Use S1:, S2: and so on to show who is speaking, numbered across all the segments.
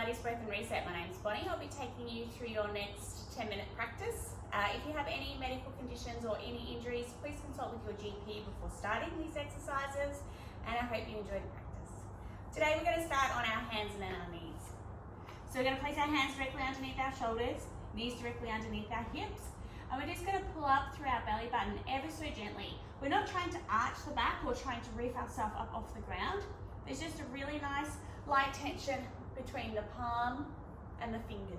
S1: Pilates Breath and Reset. My name's Bonnie. I'll be taking you through your next 10-minute practice. If you have any medical conditions or any injuries, please consult with your GP before starting these exercises, and I hope you enjoy the practice. Today we're going to start on our hands and then our knees. So we're going to place our hands directly underneath our shoulders, knees directly underneath our hips, and we're just going to pull up through our belly button ever so gently. We're not trying to arch the back or trying to reef ourselves up off the ground. There's just a really nice light tension between the palm and the fingers.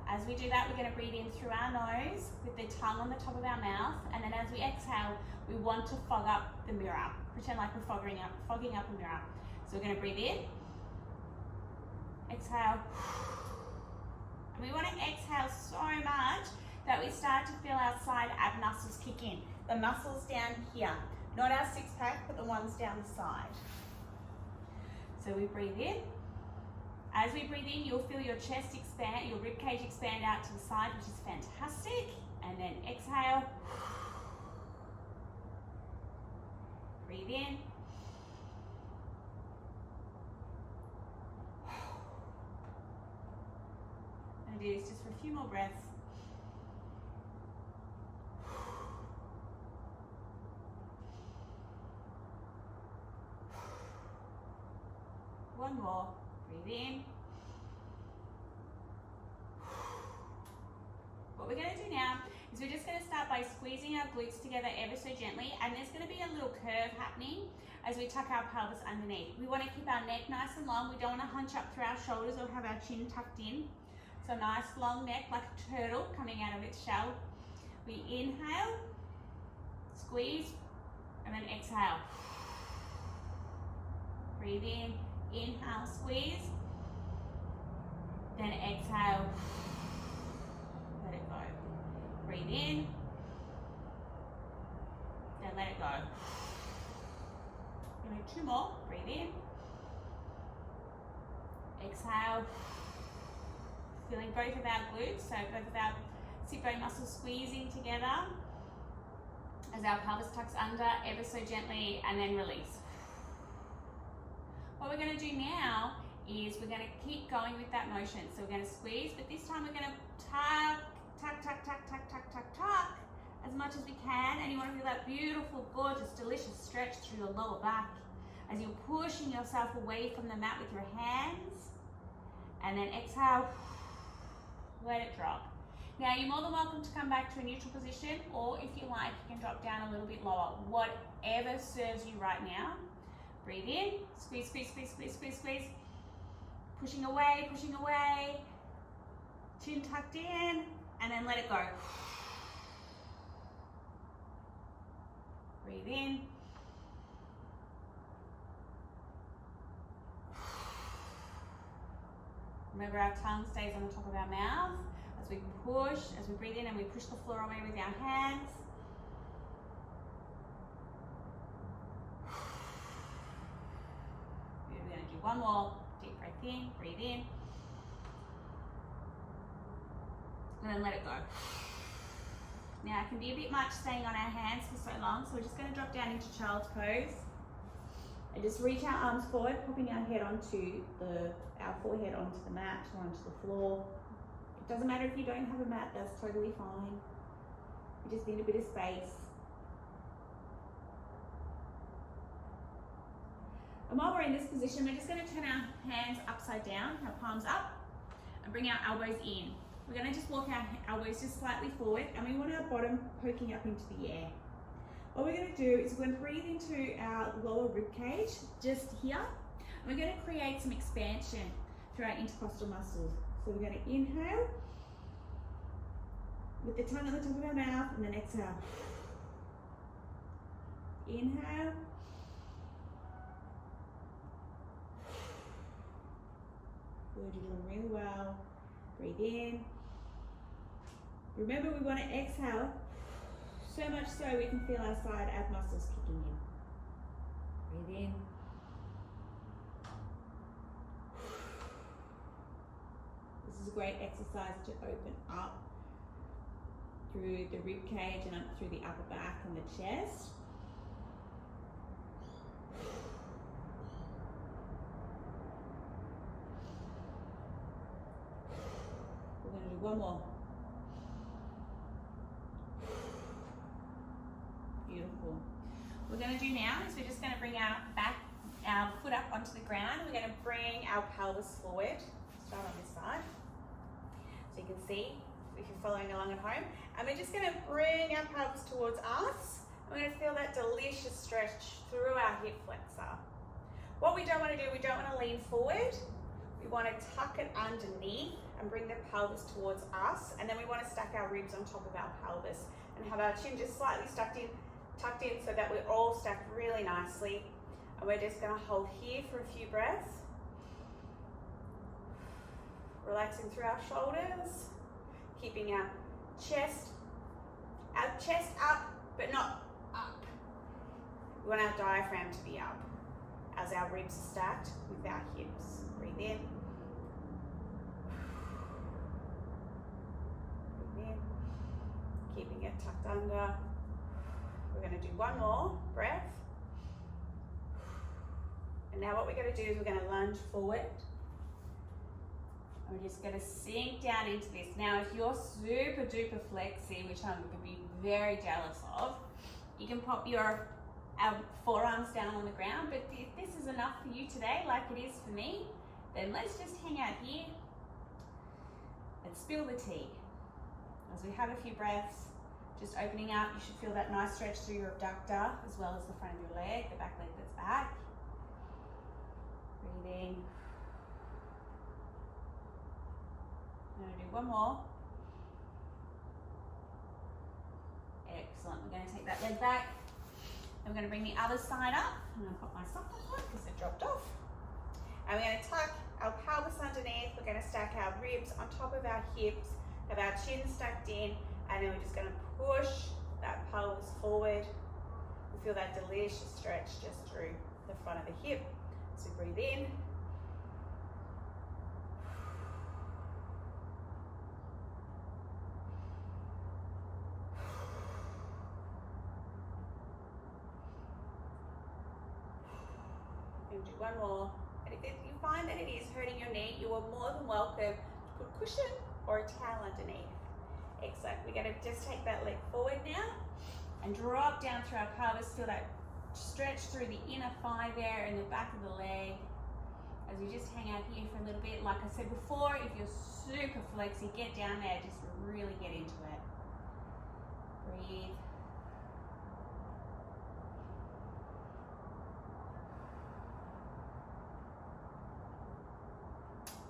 S1: As we do that, we're going to breathe in through our nose with the tongue on the top of our mouth, and then as we exhale, we want to fog up the mirror. Pretend like we're fogging up a mirror. So we're going to breathe in, exhale, and we want to exhale so much that we start to feel our side ab muscles kick in. The muscles down here, not our six pack, but the ones down the side. So we breathe in. As we breathe in, you'll feel your chest expand, your rib cage expand out to the side, which is fantastic. And then exhale. Breathe in. I'm going to do this just for a few more breaths. One more. Breathe in. What we're going to do now is we're just going to start by squeezing our glutes together ever so gently, and there's going to be a little curve happening as we tuck our pelvis underneath. We want to keep our neck nice and long. We don't want to hunch up through our shoulders or have our chin tucked in. So nice long neck like a turtle coming out of its shell. We inhale, squeeze, and then exhale. Breathe in. Inhale, squeeze, then exhale, let it go. Breathe in, then let it go. We're going to do two more. Breathe in, exhale, feeling both of our glutes, so both of our sit bone muscles squeezing together as our pelvis tucks under ever so gently, and then release. What we're going to do now is we're going to keep going with that motion. So we're going to squeeze, but this time we're going to tuck, tuck, tuck, tuck, tuck, tuck, tuck, tuck as much as we can. And you want to feel that beautiful, gorgeous, delicious stretch through your lower back as you're pushing yourself away from the mat with your hands. And then exhale, let it drop. Now you're more than welcome to come back to a neutral position, or if you like, you can drop down a little bit lower. Whatever serves you right now. Breathe in, squeeze, squeeze, squeeze, squeeze, squeeze, squeeze. Pushing away, chin tucked in, and then let it go. Breathe in. Remember, our tongue stays on the top of our mouth as we push, as we breathe in and we push the floor away with our hands. One more deep breath in, breathe in, and then let it go. Now it can be a bit much staying on our hands for so long, so we're just going to drop down into child's pose and just reach our arms forward, popping our head onto our forehead onto the mat or onto the floor. It doesn't matter if you don't have a mat, that's totally fine. You just need a bit of space. And while we're in this position, we're just going to turn our hands upside down, our palms up, and bring our elbows in. We're going to just walk our elbows just slightly forward, and we want our bottom poking up into the air. What we're going to do is we're going to breathe into our lower rib cage, just here, and we're going to create some expansion through our intercostal muscles. So we're going to inhale with the tongue on the top of our mouth, and then exhale. Inhale. Good, you're doing really well. Breathe in. Remember, we want to exhale so much so we can feel our side ab muscles kicking in. Breathe in. This is a great exercise to open up through the rib cage and up through the upper back and the chest. one more. Beautiful. What we're going to do now is we're just going to bring our foot up onto the ground. We're going to bring our pelvis forward. Start on this side. So you can see if you're following along at home. And we're just going to bring our pelvis towards us. We're going to feel that delicious stretch through our hip flexor. What we don't want to do, we don't want to lean forward. We want to tuck it underneath and bring the pelvis towards us. And then we want to stack our ribs on top of our pelvis and have our chin just slightly tucked in so that we're all stacked really nicely. And we're just going to hold here for a few breaths. Relaxing through our shoulders, keeping our chest up, but not up. We want our diaphragm to be up as our ribs are stacked with our hips. Breathe in. Breathe in. Keeping it tucked under. We're going to do one more breath. And now what we're going to do is we're going to lunge forward. We're just going to sink down into this. Now, if you're super duper flexy, which I'm going to be very jealous of, you can pop your forearms down on the ground, but if this is enough for you today, like it is for me, then let's just hang out here and spill the tea. As we have a few breaths, just opening up, you should feel that nice stretch through your abductor, as well as the front of your leg, the back leg that's back. Breathing. I'm going to do one more. Excellent. We're going to take that leg back. And we're going to bring the other side up. I'm going to put my sock on because it dropped off. And we're going to tuck our pelvis underneath. We're going to stack our ribs on top of our hips, have our chin stacked in, and then we're just going to push that pelvis forward. We feel that delicious stretch just through the front of the hip. So breathe in. Do one more. And if you find that it is hurting your knee, you are more than welcome to put a cushion or a towel underneath. Excellent. We're going to just take that leg forward now and drop down through our pelvis. Feel that stretch through the inner thigh there and the back of the leg as we just hang out here for a little bit. Like I said before, if you're super flexy, get down there, just really get into it. Breathe.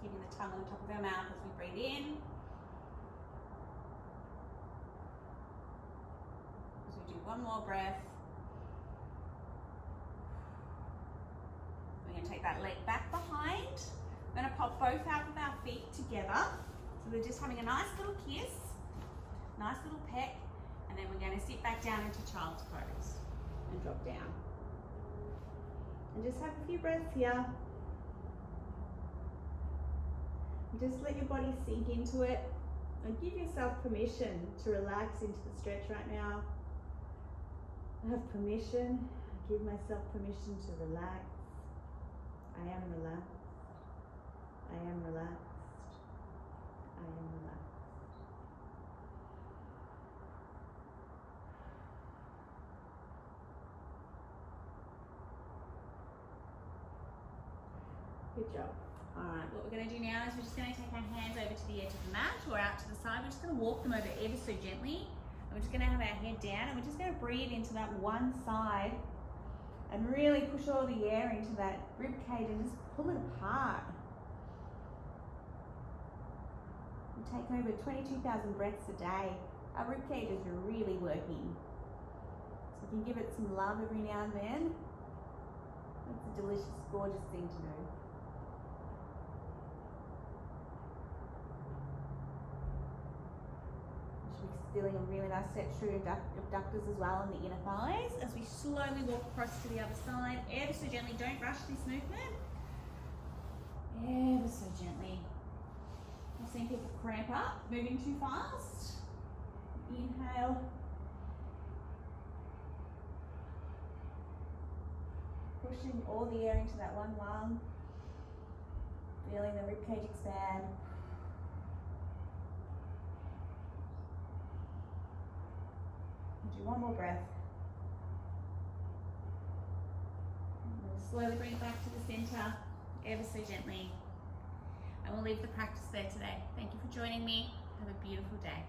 S1: Keeping the tongue on top of our mouth as we breathe in. As we do one more breath. We're going to take that leg back behind. We're going to pop both out of our feet together. So we're just having a nice little kiss, nice little peck, and then we're going to sit back down into child's pose and drop down. And just have a few breaths here. Just let your body sink into it and give yourself permission to relax into the stretch right now. I have permission, I give myself permission to relax. I am relaxed. I am relaxed. I am relaxed. Good job. Alright, what we're going to do now is we're just going to take our hands over to the edge of the mat or out to the side. We're just going to walk them over ever so gently. And we're just going to have our head down and we're just going to breathe into that one side and really push all the air into that rib cage and just pull it apart. We take over 22,000 breaths a day. Our rib cage is really working. So we can give it some love every now and then. That's a delicious, gorgeous thing to do. Feeling a really nice stretch through abductors as well in the inner thighs as we slowly walk across to the other side, ever so gently. Don't rush this movement. Ever so gently. I've seen people cramp up, moving too fast. Inhale. Pushing all the air into that one lung. Feeling the ribcage expand. Do one more breath. We'll slowly bring it back to the center, ever so gently. And we'll leave the practice there today. Thank you for joining me. Have a beautiful day.